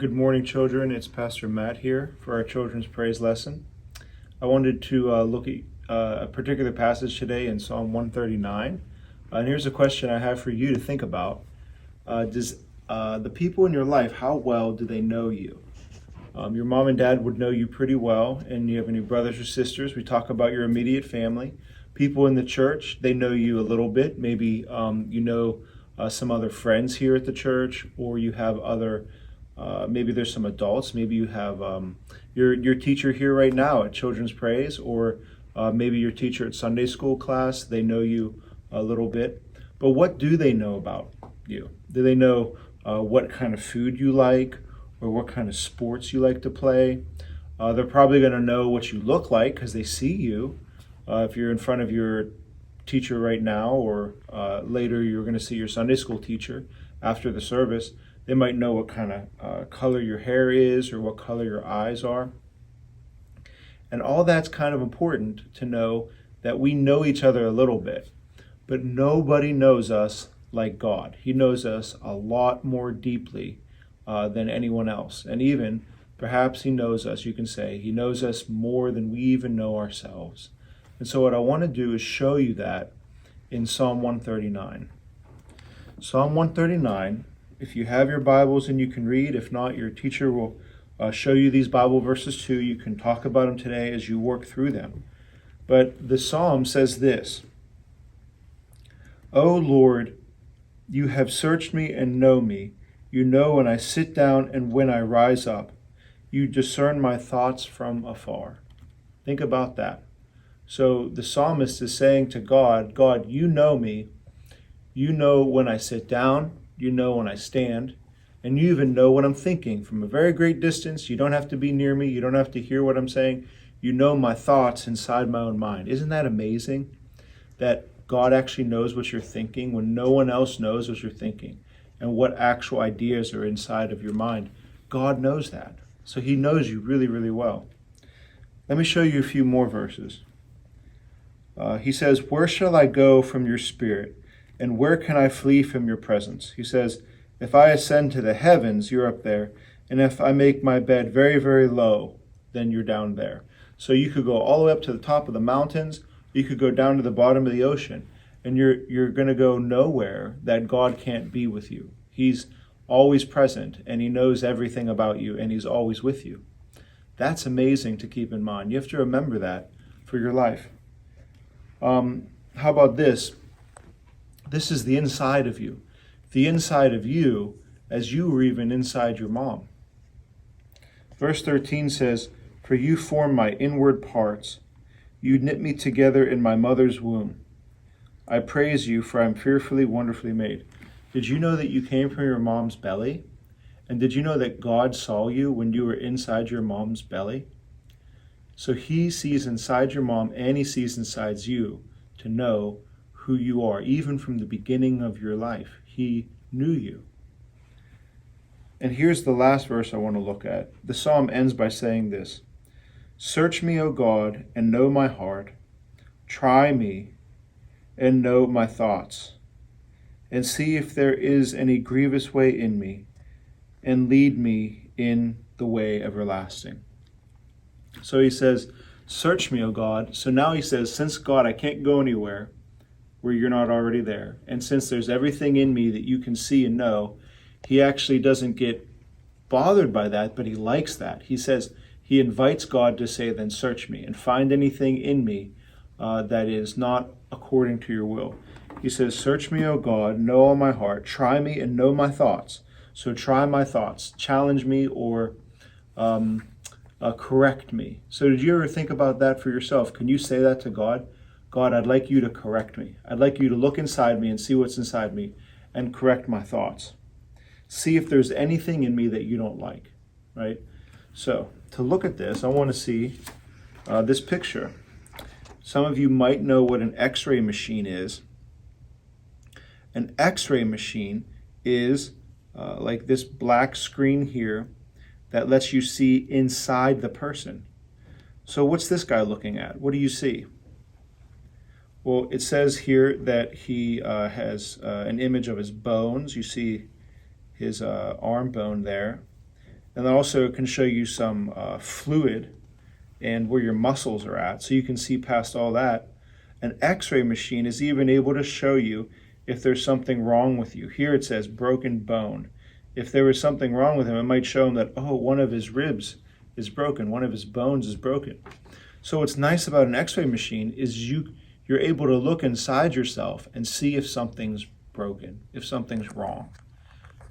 Good morning, children. It's Pastor Matt here for our children's praise lesson. I wanted to look at a particular passage today in Psalm 139. And here's a question I have for you to think about. Does the people in your life, how well do they know you? Your mom and dad would know you pretty well, and you have any brothers or sisters. We talk about your immediate family. People in the church, they know you a little bit. Maybe you know some other friends here at the church, or you have other maybe there's some adults. Maybe you have your teacher here right now at Children's Praise, or maybe your teacher at Sunday school class. They know you a little bit. But what do they know about you? Do they know what kind of food you like, or what kind of sports you like to play? They're probably going to know what you look like because they see you. If you're in front of your teacher right now, or later you're going to see your Sunday school teacher after the service, they might know what kind of color your hair is or what color your eyes are. And all that's kind of important to know, that we know each other a little bit. But nobody knows us like God. He knows us a lot more deeply than anyone else. And even, perhaps he knows us, you can say, he knows us more than we even know ourselves. And so what I want to do is show you that in Psalm 139. Psalm 139, if you have your Bibles and you can read, if not, your teacher will show you these Bible verses too. You can talk about them today as you work through them. But the Psalm says this: O Lord, you have searched me and know me. You know when I sit down and when I rise up. You discern my thoughts from afar. Think about that. So the psalmist is saying to God, God, you know me. You know when I sit down. You know when I stand. And you even know what I'm thinking from a very great distance. You don't have to be near me. You don't have to hear what I'm saying. You know my thoughts inside my own mind. Isn't that amazing? That God actually knows what you're thinking when no one else knows what you're thinking, and what actual ideas are inside of your mind. God knows that. So he knows you really, really well. Let me show you a few more verses. He says, where shall I go from your spirit? And where can I flee from your presence? He says, if I ascend to the heavens, you're up there. And if I make my bed very, very low, then you're down there. So you could go all the way up to the top of the mountains. You could go down to the bottom of the ocean. And you're going to go nowhere that God can't be with you. He's always present, and he knows everything about you, and he's always with you. That's amazing to keep in mind. You have to remember that for your life. How about this? This is the inside of you. The inside of you as you were even inside your mom. Verse 13 says, for you formed my inward parts. You knit me together in my mother's womb. I praise you, for I am fearfully, wonderfully made. Did you know that you came from your mom's belly? And did you know that God saw you when you were inside your mom's belly? So he sees inside your mom, and he sees inside you to know who you are. Even from the beginning of your life, he knew you. And here's the last verse I want to look at. The psalm ends by saying this: search me, O God, and know my heart. Try me and know my thoughts, and see if there is any grievous way in me, and lead me in the way everlasting. So he says, search me, O God. So now he says, since God, I can't go anywhere where you're not already there. And since there's everything in me that you can see and know, he actually doesn't get bothered by that, but he likes that. He says, he invites God to say, then search me and find anything in me that is not according to your will. He says, search me, O God, know all my heart, try me and know my thoughts. So try my thoughts, challenge me, or correct me. So did you ever think about that for yourself? Can you say that to God? God, I'd like you to correct me. I'd like you to look inside me and see what's inside me and correct my thoughts. See if there's anything in me that you don't like, right? So to look at this, I want to see this picture. Some of you might know what an X-ray machine is. An X-ray machine is like this black screen here that lets you see inside the person. So what's this guy looking at? What do you see? Well, it says here that he has an image of his bones. You see his arm bone there. And also it can show you some fluid and where your muscles are at, so you can see past all that. An X-ray machine is even able to show you if there's something wrong with you. Here it says broken bone. If there was something wrong with him, it might show him that, oh, one of his ribs is broken, one of his bones is broken. So what's nice about an X-ray machine is you're able to look inside yourself and see if something's broken, if something's wrong.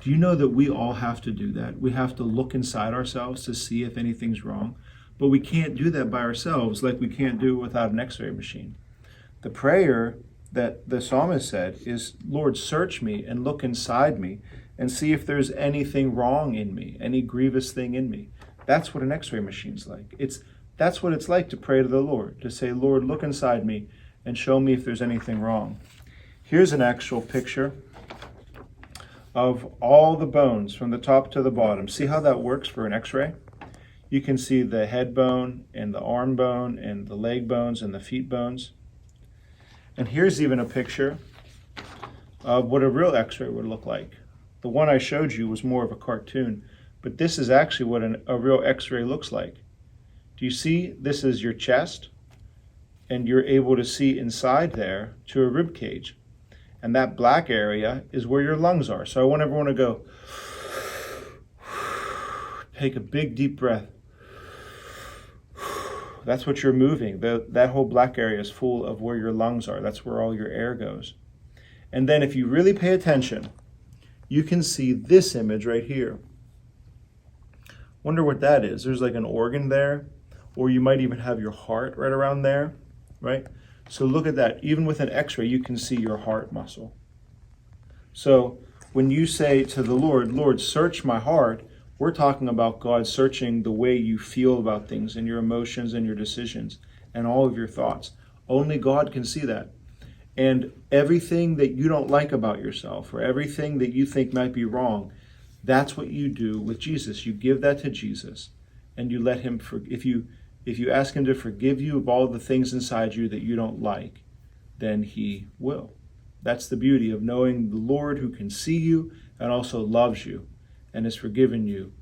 Do you know that we all have to do that? We have to look inside ourselves to see if anything's wrong, but we can't do that by ourselves like we can't do it without an X-ray machine. The prayer that the psalmist said is, Lord, search me and look inside me and see if there's anything wrong in me, any grievous thing in me. That's what an X-ray machine's like. That's what it's like to pray to the Lord, to say, Lord, look inside me and show me if there's anything wrong. Here's an actual picture of all the bones from the top to the bottom. See how that works for an X-ray? You can see the head bone and the arm bone and the leg bones and the feet bones. And here's even a picture of what a real X-ray would look like. The one I showed you was more of a cartoon, but this is actually what a real X-ray looks like. Do you see? This is your chest, and you're able to see inside there to a rib cage. And that black area is where your lungs are. So I want everyone to go, take a big deep breath. That's what you're moving. That whole black area is full of where your lungs are. That's where all your air goes. And then if you really pay attention, you can see this image right here. Wonder what that is. There's like an organ there, or you might even have your heart right around there, right? So look at that. Even with an X-ray, you can see your heart muscle. So when you say to the Lord, Lord, search my heart, we're talking about God searching the way you feel about things and your emotions and your decisions and all of your thoughts. Only God can see that. And everything that you don't like about yourself or everything that you think might be wrong, that's what you do with Jesus. You give that to Jesus and you let him, if you ask him to forgive you of all the things inside you that you don't like, then he will. That's the beauty of knowing the Lord who can see you and also loves you and has forgiven you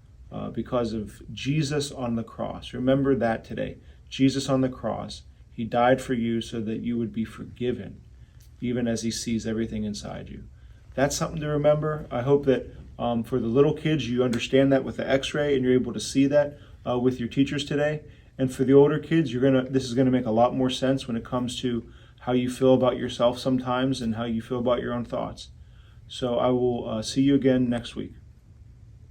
because of Jesus on the cross. Remember that today. Jesus on the cross, he died for you so that you would be forgiven, even as he sees everything inside you. That's something to remember. I hope that for the little kids, you understand that with the X-ray and you're able to see that with your teachers today. And for the older kids, this is gonna make a lot more sense when it comes to how you feel about yourself sometimes and how you feel about your own thoughts. So I will see you again next week.